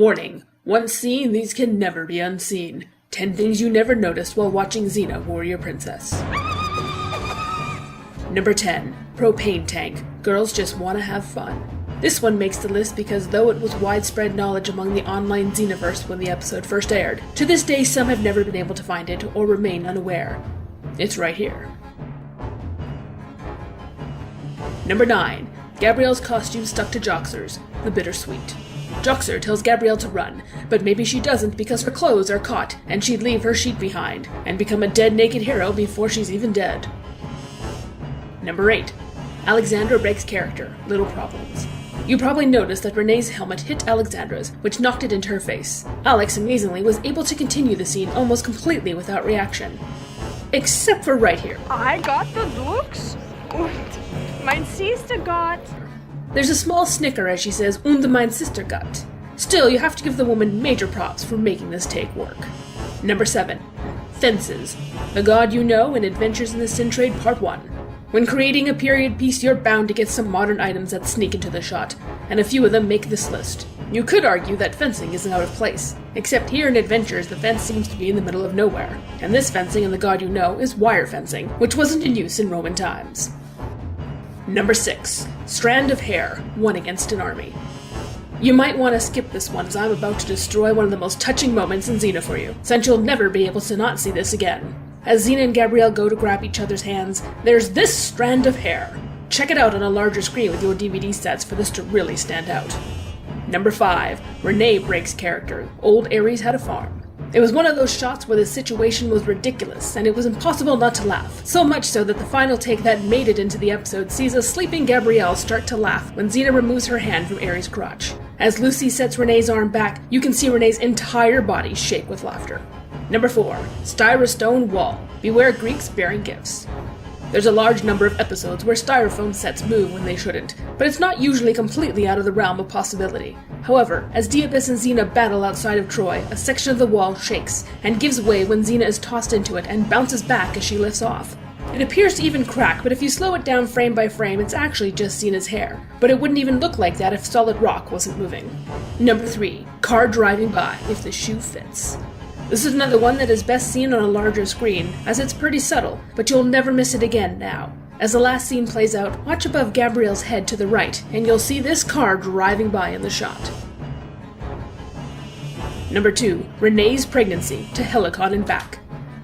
Warning, once seen, these can never be unseen. 10 things you never noticed while watching Xena, Warrior Princess. Number 10. Propane Tank. Girls just want to have fun. This one makes the list because though it was widespread knowledge among the online Xenaverse when the episode first aired, to this day some have never been able to find it or remain unaware. It's right here. Number 9. Gabrielle's costume stuck to Joxer's, the bittersweet. Joxer tells Gabrielle to run, but maybe she doesn't because her clothes are caught and she'd leave her sheet behind and become a dead naked hero before she's even dead. Number 8. Alexandra breaks character, little problems. You probably noticed that Renee's helmet hit Alexandra's, which knocked it into her face. Alex amazingly was able to continue the scene almost completely without reaction. Except for right here. I got the looks und mein sister got... There's a small snicker as she says, und mein sister got. Still, you have to give the woman major props for making this take work. Number 7. Fences. The God You Know in Adventures in the Sin Trade Part 1. When creating a period piece, you're bound to get some modern items that sneak into the shot, and a few of them make this list. You could argue that fencing isn't out of place, except here in Adventures the fence seems to be in the middle of nowhere, and this fencing in The God You Know is wire fencing, which wasn't in use in Roman times. Number 6. Strand of Hair, one against an army. You might want to skip this one as I'm about to destroy one of the most touching moments in Xena for you, since you'll never be able to not see this again. As Xena and Gabrielle go to grab each other's hands, there's this strand of hair. Check it out on a larger screen with your DVD sets for this to really stand out. Number 5. Renee breaks character. Old Ares had a farm. It was one of those shots where the situation was ridiculous, and it was impossible not to laugh. So much so that the final take that made it into the episode sees a sleeping Gabrielle start to laugh when Xena removes her hand from Ares' crotch. As Lucy sets Renee's arm back, you can see Renee's entire body shake with laughter. Number 4. Styrostone Wall. Beware Greeks bearing gifts. There's a large number of episodes where styrofoam sets move when they shouldn't, but it's not usually completely out of the realm of possibility. However, as Diabus and Xena battle outside of Troy, a section of the wall shakes and gives way when Xena is tossed into it and bounces back as she lifts off. It appears to even crack, but if you slow it down frame by frame, it's actually just Xena's hair. But it wouldn't even look like that if solid rock wasn't moving. Number 3. Car driving by, if the shoe fits. This is another one that is best seen on a larger screen, as it's pretty subtle, but you'll never miss it again now. As the last scene plays out, watch above Gabrielle's head to the right, and you'll see this car driving by in the shot. Number 2. Renee's Pregnancy, to Helicon and back.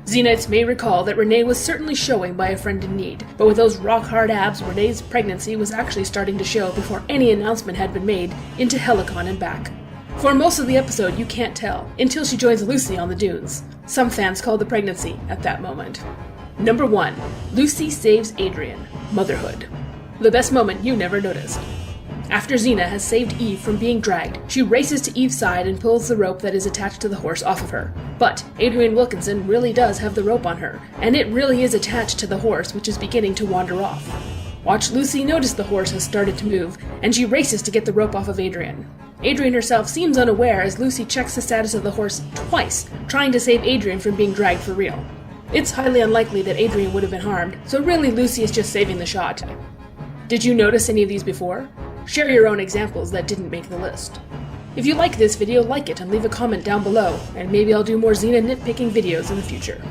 Xenites may recall that Renee was certainly showing by a friend in need, but with those rock-hard abs, Renee's pregnancy was actually starting to show before any announcement had been made into Helicon and back. For most of the episode, you can't tell, until she joins Lucy on the dunes. Some fans called the pregnancy at that moment. Number 1. Lucy saves Adrian. Motherhood. The best moment you never noticed. After Xena has saved Eve from being dragged, she races to Eve's side and pulls the rope that is attached to the horse off of her. But Adrian Wilkinson really does have the rope on her, and it really is attached to the horse, which is beginning to wander off. Watch Lucy notice the horse has started to move, and she races to get the rope off of Adrian. Adrian herself seems unaware as Lucy checks the status of the horse twice, trying to save Adrian from being dragged for real. It's highly unlikely that Adrian would have been harmed, so really Lucy is just saving the shot. Did you notice any of these before? Share your own examples that didn't make the list. If you like this video, like it and leave a comment down below, and maybe I'll do more Xena nitpicking videos in the future.